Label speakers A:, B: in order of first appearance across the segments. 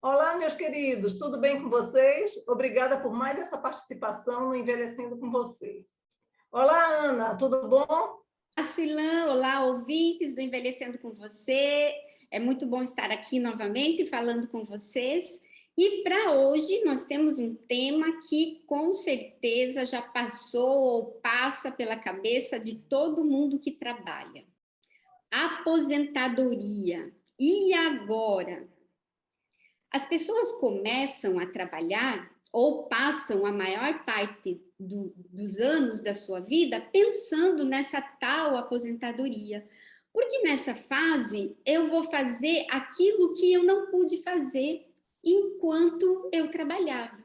A: Olá, meus queridos, tudo bem com vocês? Obrigada por mais essa participação no Envelhecendo com Você. Olá, Ana, tudo bom?
B: Olá, Suilã, olá, ouvintes do Envelhecendo com Você. É muito bom estar aqui novamente falando com vocês. E para hoje nós temos um tema que com certeza já passou ou passa pela cabeça de todo mundo que trabalha. Aposentadoria. E agora? As pessoas começam a trabalhar ou passam a maior parte dos anos da sua vida pensando nessa tal aposentadoria. Porque nessa fase eu vou fazer aquilo que eu não pude fazer enquanto eu trabalhava.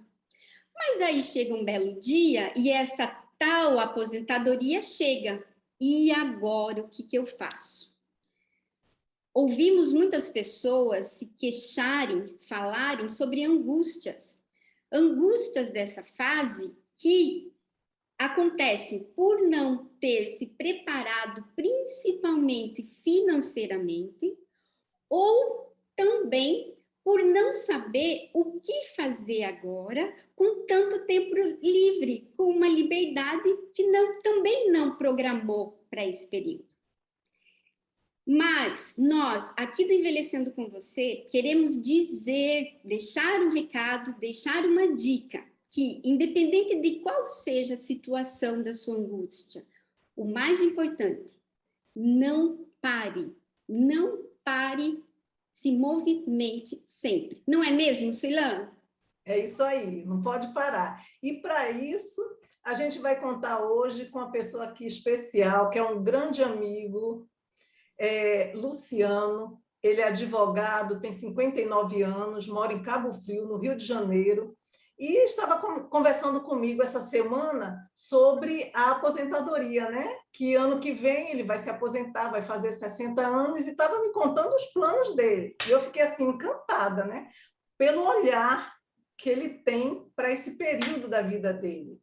B: Mas aí chega um belo dia e essa tal aposentadoria chega. E agora o que eu faço? Ouvimos muitas pessoas se queixarem, falarem sobre angústias. Angústias dessa fase que acontecem por não ter se preparado, principalmente financeiramente, ou também por não saber o que fazer agora com tanto tempo livre, com uma liberdade que também não programou para esse período. Mas nós, aqui do Envelhecendo com Você, queremos dizer, deixar um recado, deixar uma dica, que independente de qual seja a situação da sua angústia, o mais importante, não pare, se movimente sempre. Não é mesmo, Suilã?
A: É isso aí, não pode parar. E para isso, a gente vai contar hoje com uma pessoa aqui especial, que é um grande amigo, Luciano. Ele é advogado, tem 59 anos, mora em Cabo Frio, no Rio de Janeiro, e estava conversando comigo essa semana sobre a aposentadoria, né? Que ano que vem ele vai se aposentar, vai fazer 60 anos, e estava me contando os planos dele. E eu fiquei assim encantada, né? Pelo olhar que ele tem para esse período da vida dele.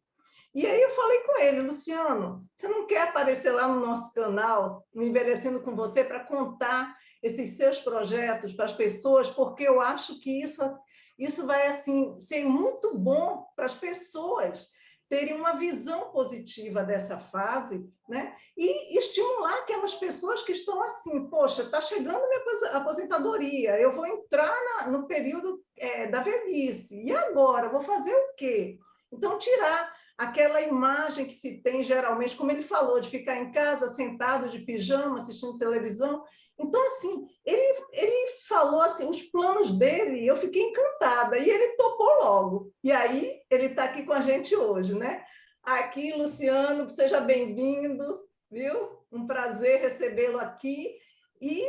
A: E aí eu falei com ele, Luciano, você não quer aparecer lá no nosso canal, no Envelhecendo com Você, para contar esses seus projetos para as pessoas, porque eu acho que isso vai assim ser muito bom para as pessoas terem uma visão positiva dessa fase, né? E estimular aquelas pessoas que estão assim, poxa, está chegando minha aposentadoria, eu vou entrar no período da velhice, e agora? Vou fazer o quê? Então, tirar aquela imagem que se tem geralmente, como ele falou, de ficar em casa sentado de pijama, assistindo televisão. Então, assim, ele falou assim, os planos dele, eu fiquei encantada, e ele topou logo. E aí, ele está aqui com a gente hoje, né? Aqui, Luciano, seja bem-vindo, viu? Um prazer recebê-lo aqui. E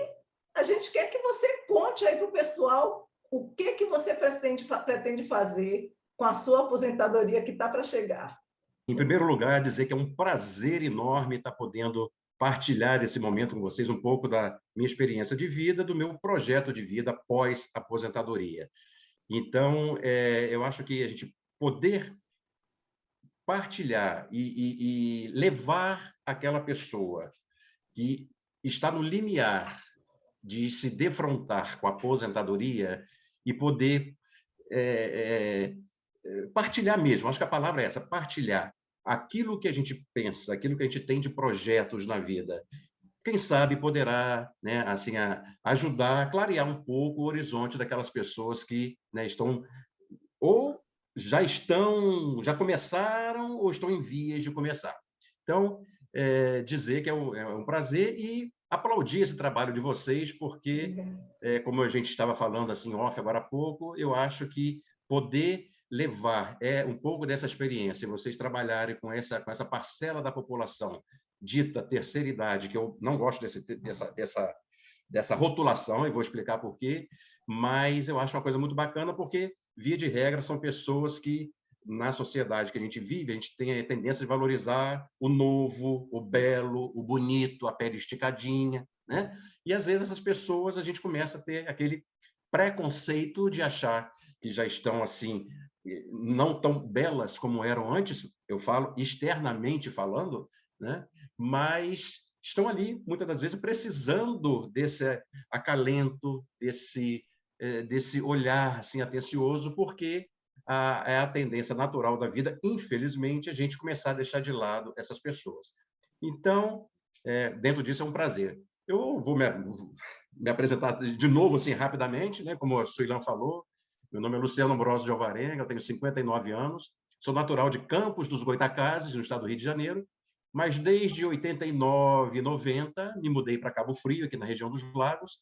A: a gente quer que você conte aí para o pessoal o que você pretende fazer com a sua aposentadoria que está para chegar.
C: Em primeiro lugar, dizer que é um prazer enorme estar podendo partilhar esse momento com vocês, um pouco da minha experiência de vida, do meu projeto de vida pós-aposentadoria. Então, eu acho que a gente poder partilhar e levar aquela pessoa que está no limiar de se defrontar com a aposentadoria e poder partilhar mesmo, acho que a palavra é essa, partilhar aquilo que a gente pensa, aquilo que a gente tem de projetos na vida. Quem sabe poderá, né, assim, ajudar a clarear um pouco o horizonte daquelas pessoas que, né, ou já começaram ou estão em vias de começar. Então, dizer que é um prazer e aplaudir esse trabalho de vocês, porque, como a gente estava falando assim off agora há pouco, eu acho que poder levar um pouco dessa experiência, vocês trabalharem com essa parcela da população dita terceira idade, que eu não gosto dessa rotulação, e vou explicar por quê, mas eu acho uma coisa muito bacana, porque, via de regra, são pessoas que, na sociedade que a gente vive, a gente tem a tendência de valorizar o novo, o belo, o bonito, a pele esticadinha, né? E, às vezes, essas pessoas, a gente começa a ter aquele preconceito de achar que já estão, assim, não tão belas como eram antes, eu falo externamente falando, né? Mas estão ali, muitas das vezes, precisando desse acalento, desse desse olhar assim, atencioso, porque é a tendência natural da vida, infelizmente, a gente começar a deixar de lado essas pessoas. Então, dentro disso é um prazer. Eu vou me apresentar de novo, assim, rapidamente, né? Como a Suilan falou, meu nome é Luciano Ambrosio de Alvarenga, eu tenho 59 anos, sou natural de Campos dos Goytacazes, no estado do Rio de Janeiro, mas desde 89, 90, me mudei para Cabo Frio, aqui na região dos Lagos,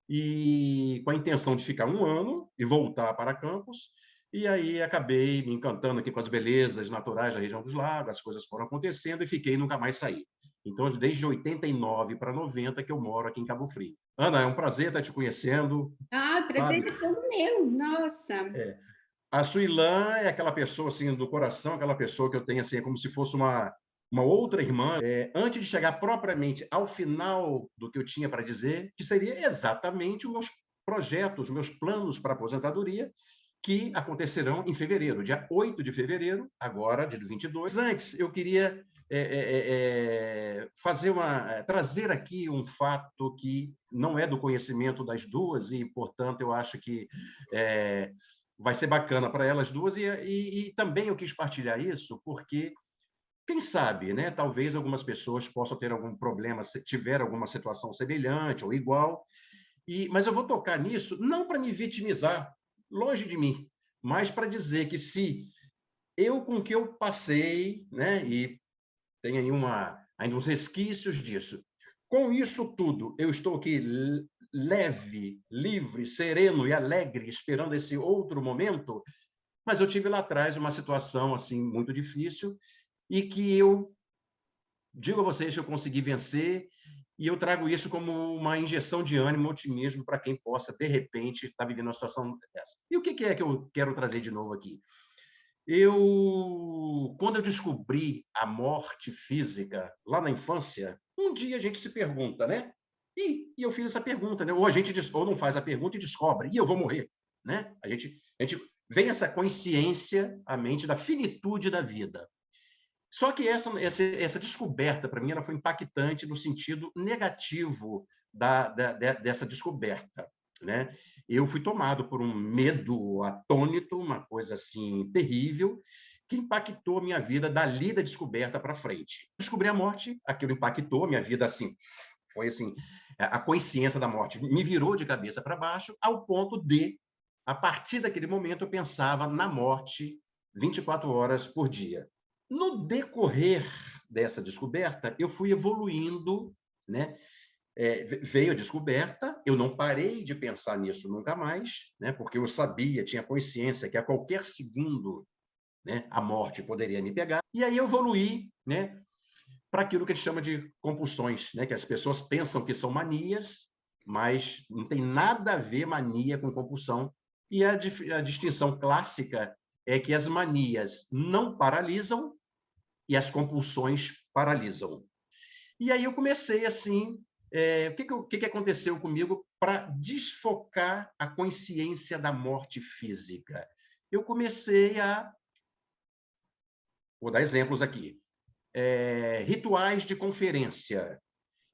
C: e com a intenção de ficar um ano e voltar para Campos, e aí acabei me encantando aqui com as belezas naturais da região dos Lagos, as coisas foram acontecendo e fiquei e nunca mais saí. Então, desde 89 para 90 que eu moro aqui em Cabo Frio. Ana, é um prazer estar te conhecendo.
B: Ah, prazer é todo meu, nossa.
C: A Suilan é aquela pessoa assim do coração, aquela pessoa que eu tenho assim, como se fosse uma outra irmã. Antes de chegar propriamente ao final do que eu tinha para dizer, que seria exatamente os meus projetos, os meus planos para a aposentadoria, que acontecerão em fevereiro, dia 8 de fevereiro, agora, de 22. Antes, eu queria trazer aqui um fato que não é do conhecimento das duas e, portanto, eu acho que vai ser bacana para elas duas e também eu quis partilhar isso porque, quem sabe, né, talvez algumas pessoas possam ter algum problema, se tiver alguma situação semelhante ou igual, mas eu vou tocar nisso não para me vitimizar, longe de mim, mas para dizer que se eu, com o que eu passei, né, e tem aí ainda uns resquícios disso, com isso tudo, eu estou aqui leve, livre, sereno e alegre, esperando esse outro momento, mas eu tive lá atrás uma situação assim muito difícil e que eu digo a vocês que eu consegui vencer e eu trago isso como uma injeção de ânimo, otimismo para quem possa, de repente, estar vivendo uma situação dessa. E o que é que eu quero trazer de novo aqui? Quando eu descobri a morte física lá na infância, um dia a gente se pergunta, né? E eu fiz essa pergunta, né? Ou a gente ou não faz a pergunta e descobre, e eu vou morrer, né? A gente vem essa consciência à mente da finitude da vida. Só que essa descoberta, para mim, ela foi impactante no sentido negativo dessa descoberta, né? Eu fui tomado por um medo atônito, uma coisa assim terrível, que impactou a minha vida dali da descoberta para frente. Descobri a morte, aquilo impactou a minha vida assim, foi assim, a consciência da morte me virou de cabeça para baixo, ao ponto de, a partir daquele momento, eu pensava na morte 24 horas por dia. No decorrer dessa descoberta, eu fui evoluindo, né? Veio a descoberta, eu não parei de pensar nisso nunca mais, né? Porque eu sabia, tinha consciência que a qualquer segundo, né, a morte poderia me pegar. E aí eu evoluí, né, para aquilo que a gente chama de compulsões, né? Que as pessoas pensam que são manias, mas não tem nada a ver mania com compulsão. E a distinção clássica é que as manias não paralisam e as compulsões paralisam. E aí eu comecei assim, o que aconteceu comigo para desfocar a consciência da morte física? Eu comecei vou dar exemplos aqui, rituais de conferência.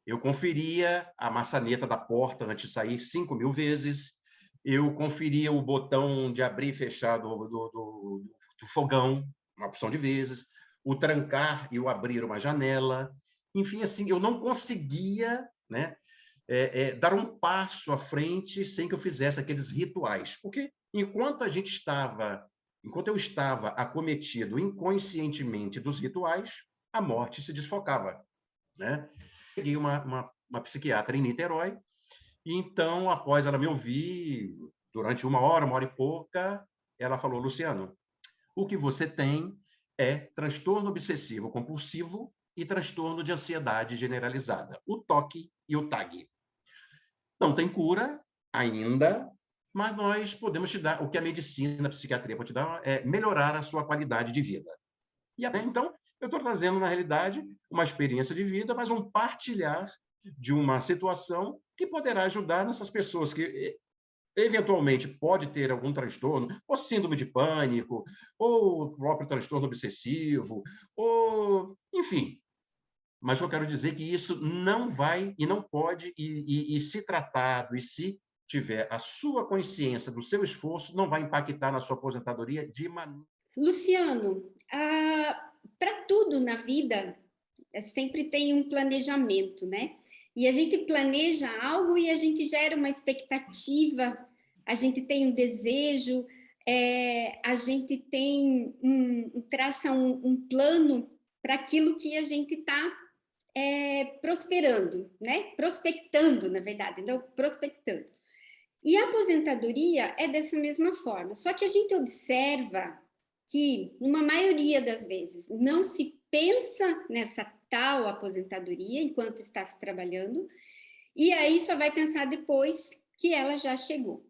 C: Eu conferia a maçaneta da porta antes de sair 5.000 vezes, eu conferia o botão de abrir e fechar do fogão uma opção de vezes, o trancar e o abrir uma janela. Enfim, assim, eu não conseguia, né, dar um passo à frente sem que eu fizesse aqueles rituais. Porque enquanto eu estava acometido inconscientemente dos rituais, a morte se desfocava, né? Peguei uma psiquiatra em Niterói, e então, após ela me ouvir, durante uma hora e pouca, ela falou: Luciano, o que você tem é transtorno obsessivo compulsivo e transtorno de ansiedade generalizada, o TOC e o TAG. Não tem cura ainda, mas nós podemos te dar, o que a medicina, a psiquiatria pode te dar, é melhorar a sua qualidade de vida. E então, eu estou trazendo, na realidade, uma experiência de vida, mas um partilhar de uma situação que poderá ajudar nessas pessoas que eventualmente pode ter algum transtorno, ou síndrome de pânico, ou o próprio transtorno obsessivo, ou enfim. Mas eu quero dizer que isso não vai e não pode, e se tratado, e se tiver a sua consciência do seu esforço, não vai impactar na sua aposentadoria de maneira...
B: Luciano, para tudo na vida, sempre tem um planejamento, né? E a gente planeja algo e a gente gera uma expectativa, a gente tem um desejo, a gente tem traça um plano para aquilo que a gente está prosperando, né? Prospectando, na verdade, não prospectando. E a aposentadoria é dessa mesma forma, só que a gente observa que, numa maioria das vezes, não se pensa nessa tal aposentadoria enquanto está se trabalhando, e aí só vai pensar depois que ela já chegou.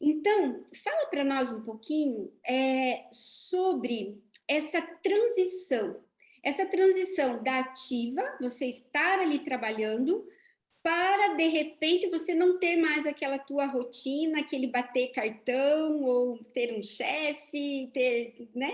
B: Então, fala para nós um pouquinho sobre essa transição da ativa, você estar ali trabalhando, para, de repente, você não ter mais aquela tua rotina, aquele bater cartão, ou ter um chefe, né?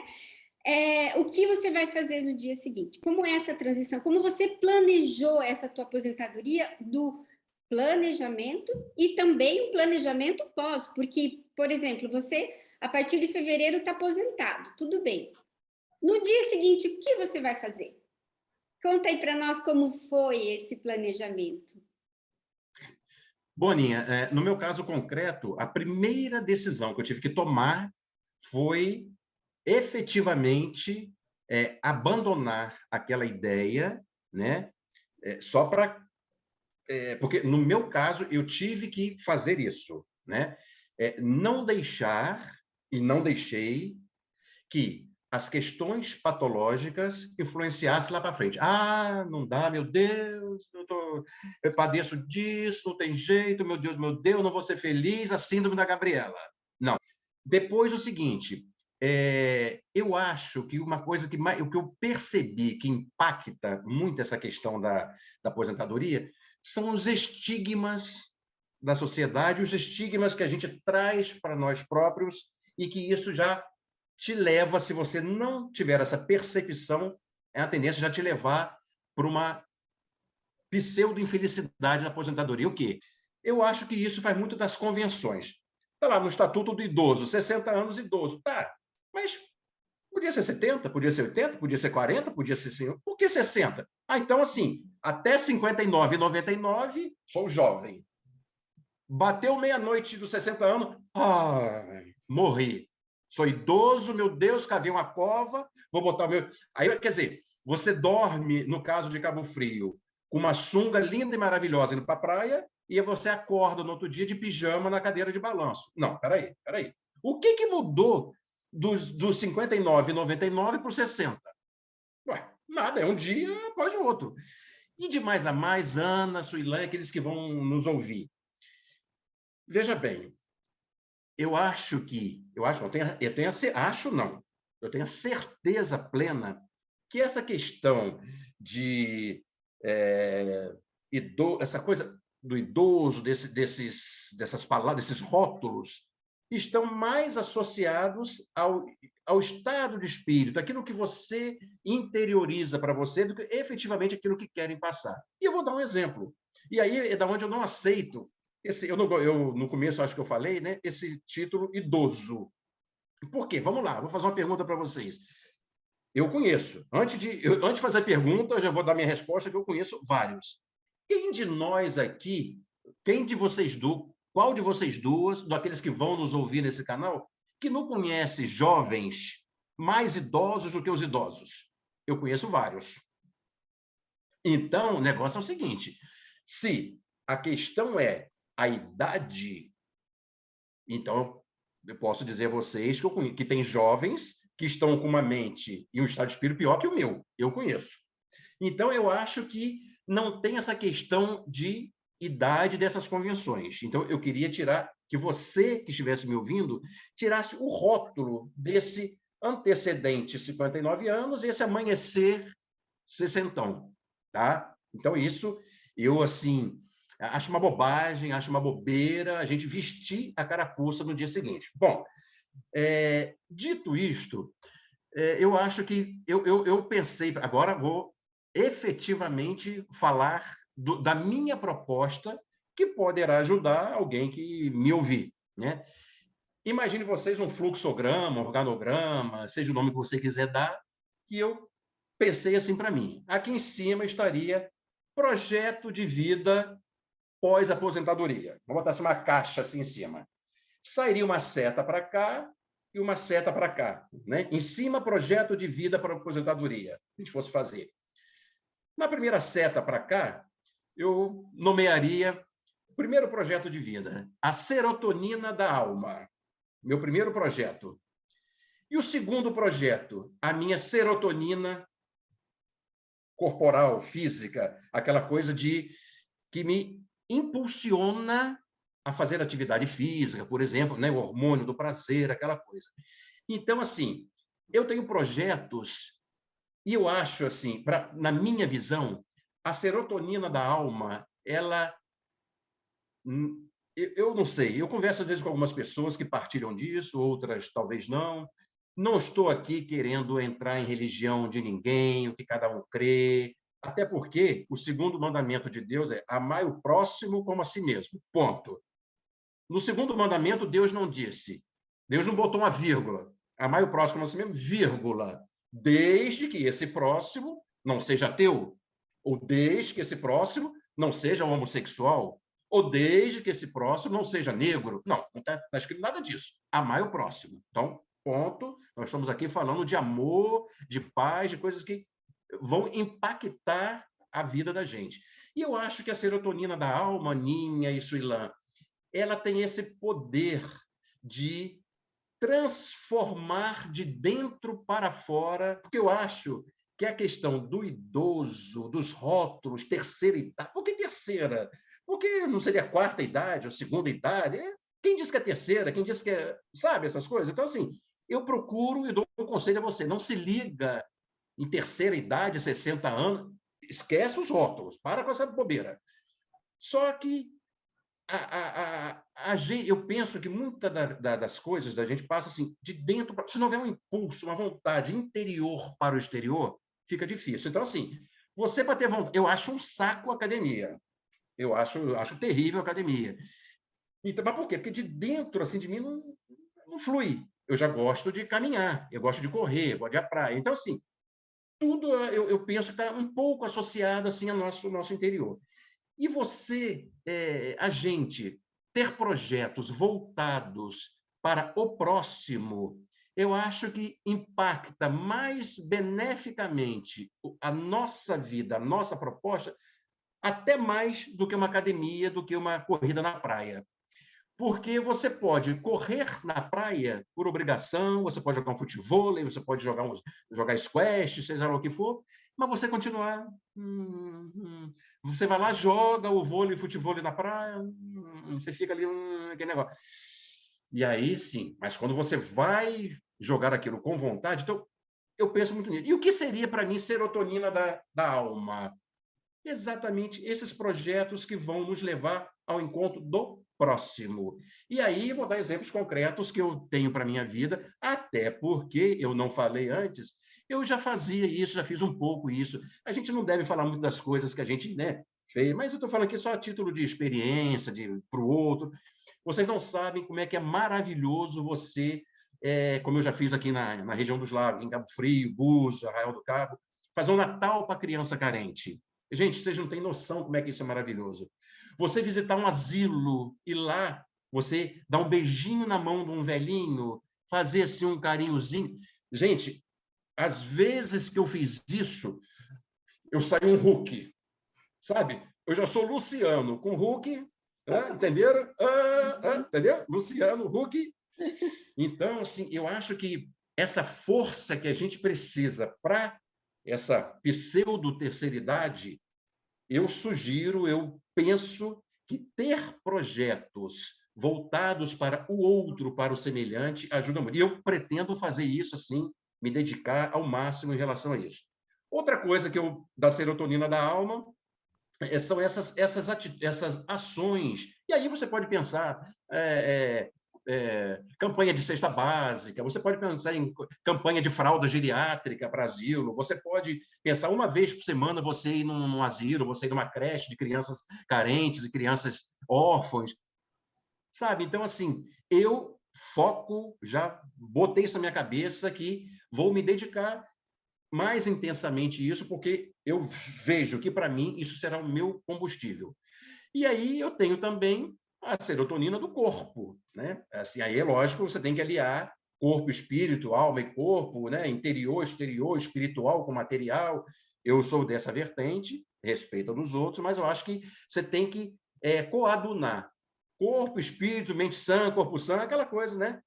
B: O que você vai fazer no dia seguinte? Como é essa transição? Como você planejou essa tua aposentadoria do planejamento e também o planejamento pós? Porque, por exemplo, você, a partir de fevereiro, está aposentado, tudo bem. No dia seguinte, o que você vai fazer? Conta aí para nós como foi esse planejamento.
C: Boninha, no meu caso concreto, a primeira decisão que eu tive que tomar foi efetivamente abandonar aquela ideia, né? Só para... porque, no meu caso, eu tive que fazer isso, né? Não deixar, e não deixei, que as questões patológicas influenciassem lá para frente. Ah, não dá, meu Deus, eu padeço disso, não tem jeito, meu Deus, não vou ser feliz, a síndrome da Gabriela. Não. Depois, o seguinte, eu acho que uma coisa o que eu percebi que impacta muito essa questão da aposentadoria são os estigmas da sociedade, os estigmas que a gente traz para nós próprios e que isso já te leva, se você não tiver essa percepção, a tendência já te levar para uma pseudo-infelicidade na aposentadoria. O quê? Eu acho que isso faz muito das convenções. Está lá no Estatuto do Idoso, 60 anos idoso. Tá, mas podia ser 70, podia ser 80, podia ser 40, podia ser 50. Por que 60? Então, assim, até 59 e 99, sou jovem. Bateu meia-noite dos 60 anos, morri. Sou idoso, meu Deus, cavei uma cova, vou botar o meu... Aí, quer dizer, você dorme, no caso de Cabo Frio, com uma sunga linda e maravilhosa indo para a praia, e você acorda no outro dia de pijama na cadeira de balanço. Não, peraí. O que mudou dos 59 e 99 para os 60? Ué, nada, é um dia após o outro. E de mais a mais, Ana, Suilã, aqueles que vão nos ouvir. Veja bem, eu tenho a certeza plena que essa questão de essa coisa do idoso, dessas palavras, desses rótulos, estão mais associados ao estado de espírito, aquilo que você interioriza para você, do que efetivamente aquilo que querem passar. E eu vou dar um exemplo. E aí é da onde eu não aceito no começo, acho que eu falei, né, esse título idoso. Por quê? Vamos lá, vou fazer uma pergunta para vocês. Eu conheço. Antes de fazer a pergunta, eu já vou dar minha resposta, que eu conheço vários. Quem de nós aqui, qual de vocês duas, daqueles que vão nos ouvir nesse canal, que não conhece jovens mais idosos do que os idosos? Eu conheço vários. Então, o negócio é o seguinte, se a questão é a idade, então eu posso dizer a vocês que tem jovens que estão com uma mente e um estado de espírito pior que o meu, eu conheço. Então, eu acho que não tem essa questão de idade dessas convenções. Então, eu queria que você que estivesse me ouvindo, tirasse o rótulo desse antecedente 59 anos e esse amanhecer 60, tá? Então, isso eu, assim, acho uma bobagem, acho uma bobeira a gente vestir a carapuça no dia seguinte. Bom, dito isto, eu acho que eu pensei, agora vou efetivamente falar da minha proposta que poderá ajudar alguém que me ouvir, né? Imagine vocês um fluxograma, um organograma, seja o nome que você quiser dar, que eu pensei assim para mim. Aqui em cima estaria projeto de vida pós-aposentadoria. Vou botar assim uma caixa assim em cima. Sairia uma seta para cá e uma seta para cá, né? Em cima, projeto de vida para aposentadoria, se a gente fosse fazer. Na primeira seta para cá, eu nomearia o primeiro projeto de vida, a serotonina da alma, meu primeiro projeto. E o segundo projeto, a minha serotonina corporal, física, aquela coisa que me impulsiona a fazer atividade física, por exemplo, né? O hormônio do prazer, aquela coisa. Então, assim, eu tenho projetos e eu acho, assim, na minha visão, a serotonina da alma, ela... Eu não sei, eu converso às vezes com algumas pessoas que partilham disso, outras talvez não. Não estou aqui querendo entrar em religião de ninguém, o que cada um crê, até porque o segundo mandamento de Deus é amar o próximo como a si mesmo, ponto. No segundo mandamento, Deus não disse, Deus não botou uma vírgula, amar o próximo como a si mesmo, vírgula, desde que esse próximo não seja ateu, ou desde que esse próximo não seja homossexual, ou desde que esse próximo não seja negro. Não está escrito nada disso. Amar o próximo. Então, ponto. Nós estamos aqui falando de amor, de paz, de coisas que vão impactar a vida da gente. E eu acho que a serotonina da alma, Ninha e Suilã, ela tem esse poder de transformar de dentro para fora, porque eu acho que a questão do idoso, dos rótulos, terceira idade... Por que terceira? Porque não seria quarta idade ou segunda idade? Quem diz que é terceira? Quem diz que é... Sabe, essas coisas? Então, assim, eu procuro e dou um conselho a você. Não se liga em terceira idade, 60 anos. Esquece os rótulos. Para com essa bobeira. Só que eu penso que muitas das coisas da gente passa assim, de dentro... Se não houver um impulso, uma vontade interior para o exterior, fica difícil. Então, assim, você para ter vontade... Eu acho um saco a academia. Eu acho terrível a academia. Então, mas por quê? Porque de dentro assim, de mim não flui. Eu já gosto de caminhar, eu gosto de correr, eu gosto de ir à praia. Então, assim, tudo eu penso que está um pouco associado assim, ao nosso interior. E você, a gente, ter projetos voltados para o próximo, eu acho que impacta mais beneficamente a nossa vida, a nossa proposta, até mais do que uma academia, do que uma corrida na praia. Porque você pode correr na praia por obrigação, você pode jogar um futevôlei, você pode jogar squash, seja lá o que for, mas você continuar... Você vai lá, joga o vôlei, futevôlei na praia, você fica ali, aquele negócio. E aí, sim, mas quando você vai jogar aquilo com vontade, então, eu penso muito nisso. E o que seria, para mim, serotonina da alma? Exatamente esses projetos que vão nos levar ao encontro do próximo. E aí vou dar exemplos concretos que eu tenho para a minha vida, até porque eu não falei antes, eu já fazia isso, já fiz um pouco isso. A gente não deve falar muito das coisas que a gente, né, fez, mas eu estou falando aqui só a título de experiência, para o outro. Vocês não sabem como é que é maravilhoso você, como eu já fiz aqui na região dos Lagos, em Cabo Frio, Búzios, Arraial do Cabo, fazer um Natal para criança carente. Gente, vocês não têm noção como é que isso é maravilhoso. Você visitar um asilo e lá você dar um beijinho na mão de um velhinho, fazer assim um carinhozinho. Gente, às vezes que eu fiz isso, eu saí um Hulk, sabe? Eu já sou Luciano, com Hulk, entenderam? Entendeu? Luciano, Hulk. Então, assim, eu acho que essa força que a gente precisa para essa pseudo-terceira idade, eu sugiro, eu penso que ter projetos voltados para o outro, para o semelhante, ajuda muito. E eu pretendo fazer isso, assim, me dedicar ao máximo em relação a isso. Outra coisa da serotonina da alma são essas ações. E aí você pode pensar, campanha de cesta básica, você pode pensar em campanha de fralda geriátrica para asilo, você pode pensar uma vez por semana você ir num asilo, você ir numa creche de crianças carentes e crianças órfãos, sabe? Então, assim, eu foco, já botei isso na minha cabeça que vou me dedicar mais intensamente a isso, porque eu vejo que, para mim, isso será o meu combustível. E aí eu tenho também a serotonina do corpo, né? Assim, aí é lógico, você tem que aliar corpo, espírito, alma e corpo, né? Interior, exterior, espiritual com material. Eu sou dessa vertente, respeito a dos outros, mas eu acho que você tem que coadunar corpo, espírito, mente sã, corpo sã, aquela coisa, né?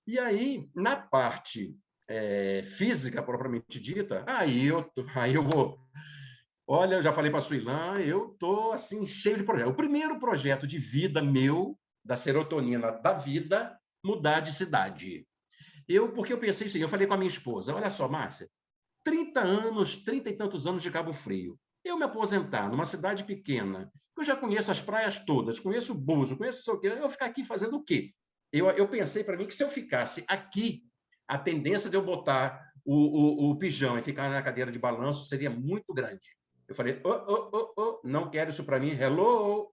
C: E aí, na parte física propriamente dita, aí eu vou. Olha, eu já falei para a Suilã, eu estou assim, cheio de projetos. O primeiro projeto de vida meu, da serotonina da vida, mudar de cidade. Porque eu pensei assim, eu falei com a minha esposa, olha só, Márcia, 30 anos, 30 e tantos anos de Cabo Frio. Eu me aposentar numa cidade pequena, eu já conheço as praias todas, conheço o Buzo, conheço o seu quê, eu ficar aqui fazendo o quê? Eu pensei para mim que se eu ficasse aqui, a tendência de eu botar o pijama e ficar na cadeira de balanço seria muito grande. Eu falei, não quero isso para mim, hello,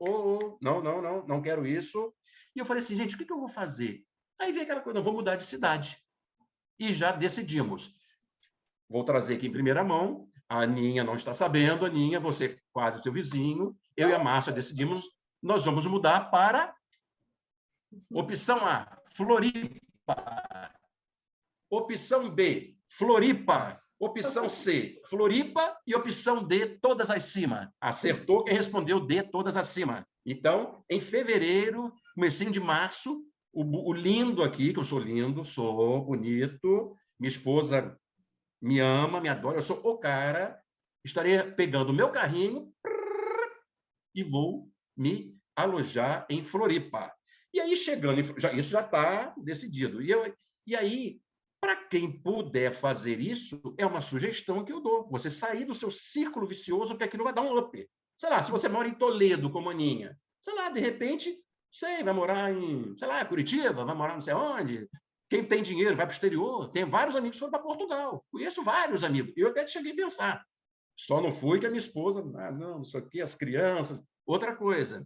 C: não quero isso. E eu falei assim, gente, o que eu vou fazer? Aí veio aquela coisa, eu vou mudar de cidade. E já decidimos. Vou trazer aqui em primeira mão, a Aninha não está sabendo, Aninha, você quase seu vizinho, eu e a Márcia decidimos, nós vamos mudar para opção A, Floripa. Opção B, Floripa. Opção C, Floripa. E opção D, todas acima. Acertou quem respondeu D, todas acima. Então, em fevereiro, comecinho de março, o lindo aqui, que eu sou lindo, sou bonito, minha esposa me ama, me adora, eu sou o cara, estarei pegando o meu carrinho e vou me alojar em Floripa. E aí, chegando, isso já está decidido. E aí, para quem puder fazer isso, é uma sugestão que eu dou. Você sair do seu círculo vicioso, porque aquilo vai dar um up. Sei lá, se você mora em Toledo, como Aninha, sei lá, de repente, vai morar em, sei lá, Curitiba, vai morar não sei onde. Quem tem dinheiro vai para o exterior. Tem vários amigos que foram para Portugal. Conheço vários amigos. Eu até cheguei a pensar. Só não fui que a minha esposa, não sei o quê, as crianças. Outra coisa,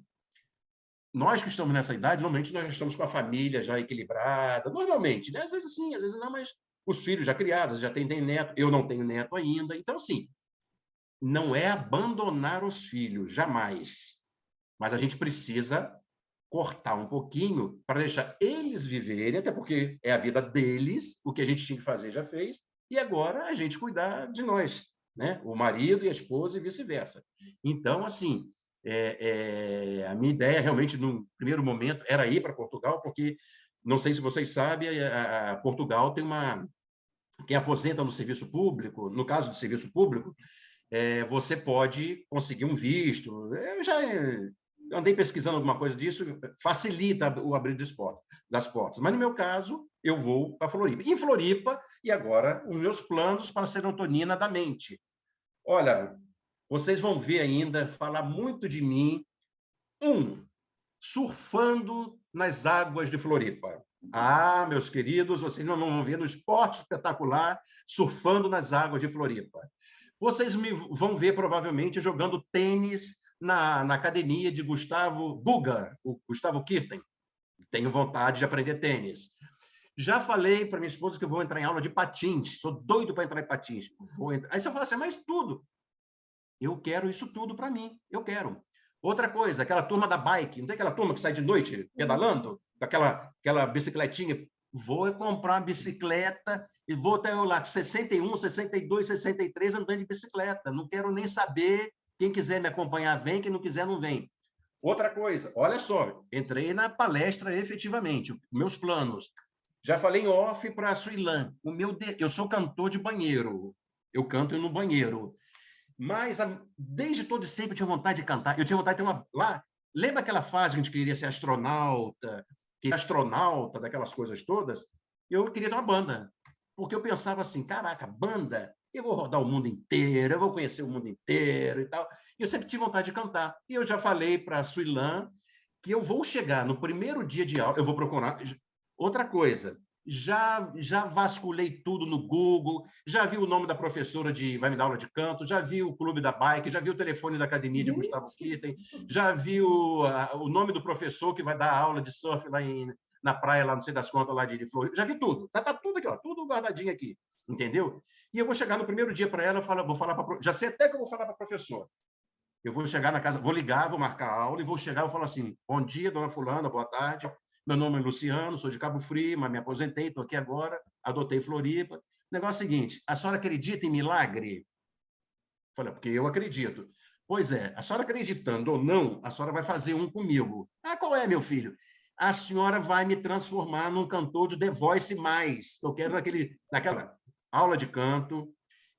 C: nós que estamos nessa idade, normalmente nós já estamos com a família já equilibrada, normalmente, né? Às vezes sim, às vezes não, mas os filhos já criados, já têm neto, eu não tenho neto ainda. Então, assim, não é abandonar os filhos, jamais. Mas a gente precisa cortar um pouquinho para deixar eles viverem, até porque é a vida deles, o que a gente tinha que fazer já fez, e agora a gente cuidar de nós, né? O marido e a esposa e vice-versa. Então, assim, a minha ideia realmente, no primeiro momento, era ir para Portugal, porque, não sei se vocês sabem, Portugal tem quem aposenta no serviço público, no caso do serviço público, você pode conseguir um visto. Eu já andei pesquisando alguma coisa disso, facilita o abrir das portas. Mas, no meu caso, eu vou para Floripa. Em Floripa, e agora, os meus planos para a serotonina da mente. Olha, vocês vão ver ainda, falar muito de mim. Surfando nas águas de Floripa. Ah, meus queridos, vocês não vão ver no Esporte Espetacular, surfando nas águas de Floripa. Vocês me vão ver, provavelmente, jogando tênis na academia de Gustavo Buga, o Gustavo Kirten. Tenho vontade de aprender tênis. Já falei para minha esposa que eu vou entrar em aula de patins. Sou doido para entrar em patins. Vou entrar. Aí você fala assim, mas tudo. Eu quero isso tudo para mim. Eu quero. Outra coisa, aquela turma da bike. Não tem aquela turma que sai de noite pedalando? Aquela bicicletinha. Vou comprar uma bicicleta e vou até lá, 61, 62, 63, andando de bicicleta. Não quero nem saber. Quem quiser me acompanhar, vem. Quem não quiser, não vem. Outra coisa, olha só, entrei na palestra efetivamente, meus planos. Já falei em off para a Suilã. Eu sou cantor de banheiro. Eu canto no banheiro. Mas, desde todo sempre, eu tinha vontade de cantar. Eu tinha vontade de ter uma... Lá, lembra aquela fase que a gente queria ser astronauta, daquelas coisas todas? Eu queria ter uma banda. Porque eu pensava assim, caraca, banda, eu vou rodar o mundo inteiro, eu vou conhecer o mundo inteiro e tal. E eu sempre tive vontade de cantar. E eu já falei para a Suilã que eu vou chegar no primeiro dia de aula, eu vou procurar... Outra coisa, já vasculhei tudo no Google, já vi o nome da professora que vai me dar aula de canto, já vi o clube da bike, já vi o telefone da academia de Gustavo Kitten, já vi o nome do professor que vai dar aula de surf lá na praia, lá não sei das contas, lá de Floripa, já vi tudo. Tá tudo aqui, ó, tudo guardadinho aqui, entendeu? E eu vou chegar no primeiro dia para ela, vou falar já sei até que eu vou falar para a professora. Eu vou chegar na casa, vou ligar, vou marcar a aula e vou chegar e vou falar assim: bom dia, dona fulana, boa tarde. Meu nome é Luciano, sou de Cabo Frio, mas me aposentei, estou aqui agora, adotei Floripa. O negócio é o seguinte: a senhora acredita em milagre? Falei, porque eu acredito. Pois é, a senhora acreditando ou não, a senhora vai fazer um comigo. Ah, qual é, meu filho? A senhora vai me transformar num cantor de The Voice mais. Eu quero naquela aula de canto.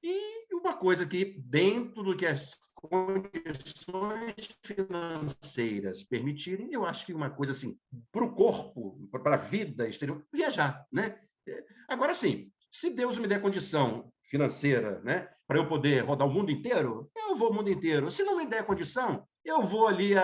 C: E uma coisa que, dentro do que as condições financeiras permitirem, eu acho que uma coisa assim, para o corpo, para a vida exterior, viajar, né? Agora sim, se Deus me der condição financeira, né, para eu poder rodar o mundo inteiro, eu vou o mundo inteiro. Se não me der condição, eu vou ali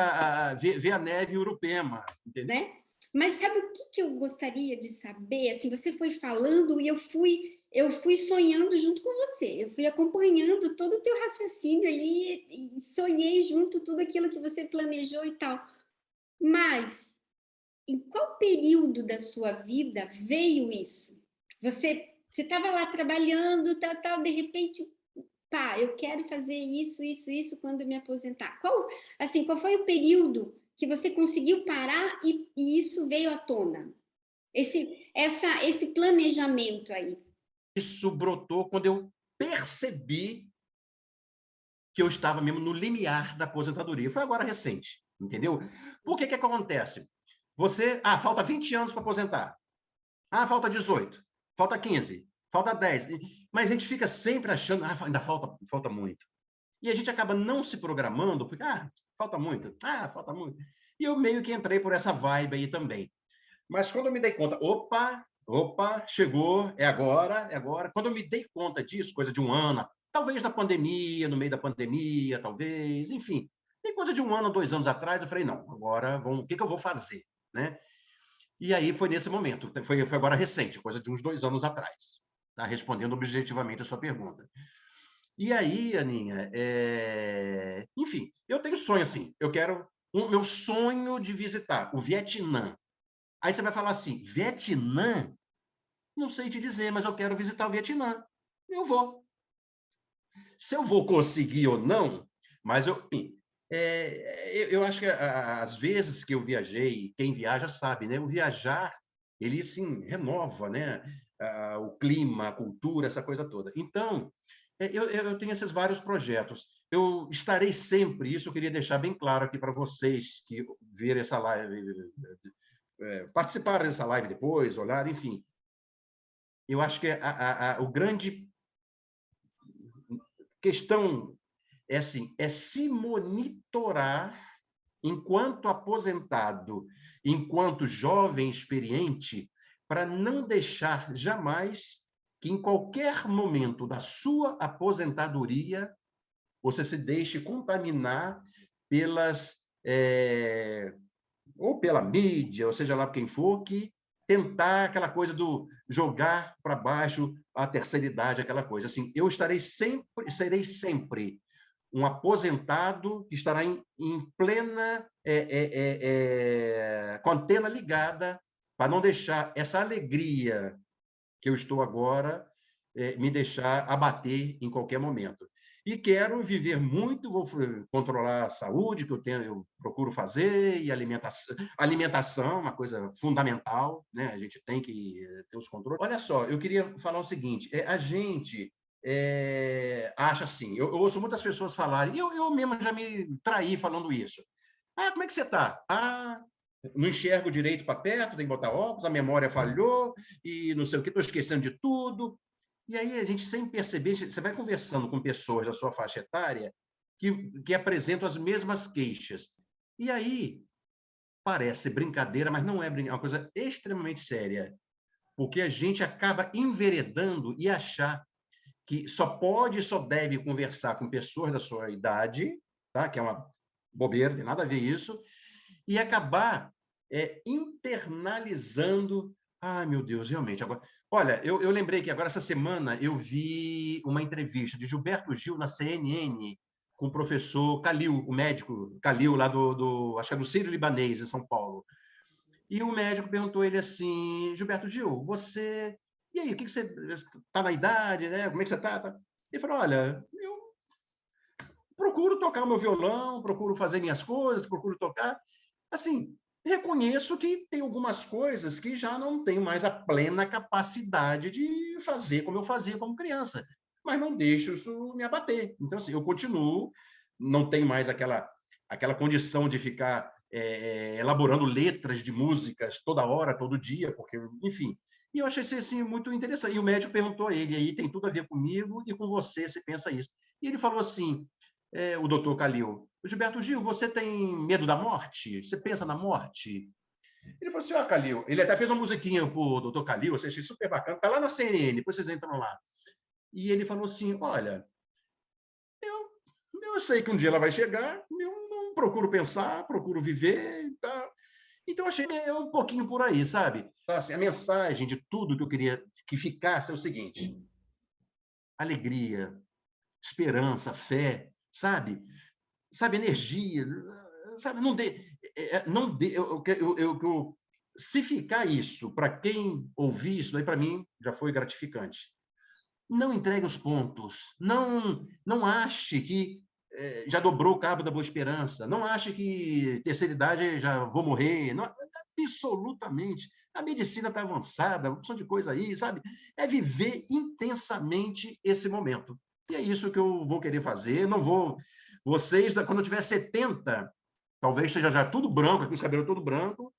C: ver a neve em Urupema, entendeu?
B: Né? Mas sabe o que eu gostaria de saber? Assim, você foi falando e eu fui sonhando junto com você. Eu fui acompanhando todo o teu raciocínio ali e sonhei junto tudo aquilo que você planejou e tal. Mas em qual período da sua vida veio isso? Você estava lá trabalhando, tal, de repente, pá, eu quero fazer isso quando me aposentar. Qual foi o período que você conseguiu parar e isso veio à tona? Esse planejamento aí.
C: Isso brotou quando eu percebi que eu estava mesmo no limiar da aposentadoria. Foi agora recente, entendeu? Por que acontece? Falta 20 anos para aposentar. Falta 18, falta 15, falta 10. Mas a gente fica sempre achando, ainda falta muito. E a gente acaba não se programando, porque, falta muito. E eu meio que entrei por essa vibe aí também. Mas quando eu me dei conta, opa, chegou, é agora. Quando eu me dei conta disso, coisa de um ano, talvez na pandemia, no meio da pandemia, talvez, enfim, tem coisa de 1 ano, 2 anos atrás, eu falei, não, agora o que eu vou fazer, né? E aí foi nesse momento, foi agora recente, coisa de uns 2 anos atrás, tá? Respondendo objetivamente a sua pergunta. E aí, Aninha, enfim, eu tenho sonho assim, meu sonho de visitar o Vietnã. Aí você vai falar assim, Vietnã? Não sei te dizer, mas eu quero visitar o Vietnã. Eu vou. Se eu vou conseguir ou não, mas eu acho que às vezes que eu viajei, quem viaja sabe, né? O viajar, ele, sim, renova, né? O clima, a cultura, essa coisa toda. Então, eu tenho esses vários projetos. Eu estarei sempre, isso eu queria deixar bem claro aqui para vocês que verem essa live, participarem dessa live depois, olhar, enfim. Eu acho que o grande questão é se monitorar enquanto aposentado, enquanto jovem experiente, para não deixar jamais que em qualquer momento da sua aposentadoria você se deixe contaminar ou pela mídia, ou seja lá quem for, que tentar aquela coisa do jogar para baixo a terceira idade, aquela coisa. Assim, eu serei sempre um aposentado que estará em plena com a antena ligada para não deixar essa alegria que eu estou agora me deixar abater em qualquer momento. E quero viver muito, vou controlar a saúde que eu procuro fazer, e alimentação é uma coisa fundamental, né? A gente tem que ter os controles. Olha só, eu queria falar o seguinte, a gente acha assim, eu ouço muitas pessoas falarem, e eu mesmo já me traí falando isso. Como é que você está? Não enxergo direito para perto, tem que botar óculos, a memória falhou, e não sei o que, estou esquecendo de tudo. E aí a gente, sem perceber, você vai conversando com pessoas da sua faixa etária que apresentam as mesmas queixas. E aí parece brincadeira, mas não é brincadeira, é uma coisa extremamente séria, porque a gente acaba enveredando e achar que só deve conversar com pessoas da sua idade, tá? Que é uma bobeira, não tem nada a ver isso, e acabar internalizando Ai, meu Deus, realmente. Agora, olha, eu lembrei que agora, essa semana, eu vi uma entrevista de Gilberto Gil na CNN com o professor Calil, o médico Calil, lá acho que é do Sírio-Libanês, em São Paulo. E o médico perguntou a ele assim: Gilberto Gil, você. E aí, o que que você. Está na idade, né? Como é que você está? Ele falou: olha, eu procuro tocar o meu violão, procuro fazer minhas coisas, procuro tocar. Assim, reconheço que tem algumas coisas que já não tenho mais a plena capacidade de fazer como eu fazia como criança, mas não deixo isso me abater. Então, assim, eu continuo, não tenho mais aquela condição de ficar elaborando letras de músicas toda hora, todo dia, porque, enfim. E eu achei isso assim, muito interessante. E o médico perguntou a ele, aí tem tudo a ver comigo e com você, você pensa isso. E ele falou assim, o doutor Calil, Gilberto Gil, você tem medo da morte? Você pensa na morte? Ele falou assim, ó, Calil, ele até fez uma musiquinha pro doutor Calil, eu achei super bacana, tá lá na CNN, depois vocês entram lá. E ele falou assim, olha, eu sei que um dia ela vai chegar, eu não procuro pensar, procuro viver, tá? Então, eu achei um pouquinho por aí, sabe? Assim, a mensagem de tudo que eu queria que ficasse é o seguinte, alegria, esperança, fé, sabe? Energia, sabe? Se ficar isso para quem ouvir isso, daí para mim já foi gratificante. Não entregue os pontos, não ache que já dobrou o cabo da Boa Esperança, não ache que terceira idade já vou morrer, não, absolutamente. A medicina está avançada, uma opção de coisa aí, sabe? É viver intensamente esse momento. E é isso que eu vou querer fazer. Não vou. Vocês, quando eu tiver 70, talvez seja já tudo branco, aqui os cabelos todo branco,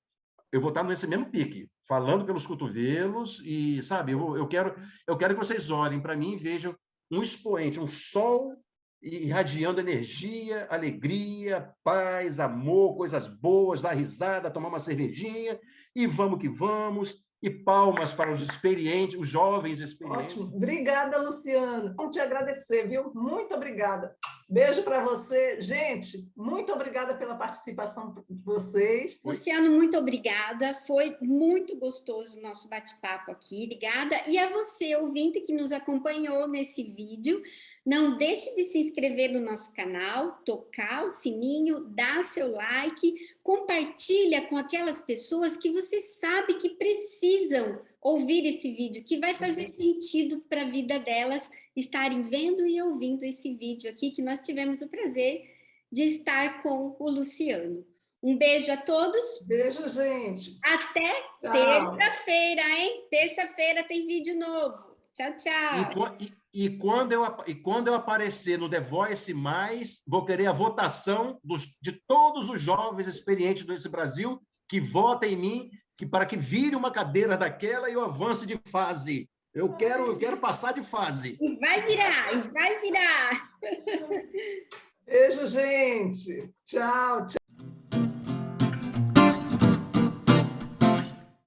C: eu vou estar nesse mesmo pique, falando pelos cotovelos e, sabe, eu quero que vocês olhem para mim e vejam um expoente, um sol irradiando energia, alegria, paz, amor, coisas boas, dar risada, tomar uma cervejinha e vamos que vamos. E palmas para os experientes, os jovens experientes.
A: Ótimo. Obrigada, Luciano. Vamos te agradecer, viu? Muito obrigada. Beijo para você. Gente, muito obrigada pela participação de vocês.
B: Luciano, muito obrigada. Foi muito gostoso o nosso bate-papo aqui. Obrigada. E a você, ouvinte, que nos acompanhou nesse vídeo. Não deixe de se inscrever no nosso canal, tocar o sininho, dar seu like, compartilha com aquelas pessoas que você sabe que precisam ouvir esse vídeo, que vai fazer sentido para a vida delas estarem vendo e ouvindo esse vídeo aqui, que nós tivemos o prazer de estar com o Luciano. Um beijo a todos.
A: Beijo, gente.
B: Até terça-feira, hein? Terça-feira tem vídeo novo. Tchau, tchau.
C: E quando eu aparecer no The Voice+, vou querer a votação de todos os jovens experientes desse Brasil que votem em mim para que vire uma cadeira daquela e eu avance de fase. Eu quero passar de fase.
B: E vai virar, e vai virar.
A: Beijo, gente. Tchau, tchau.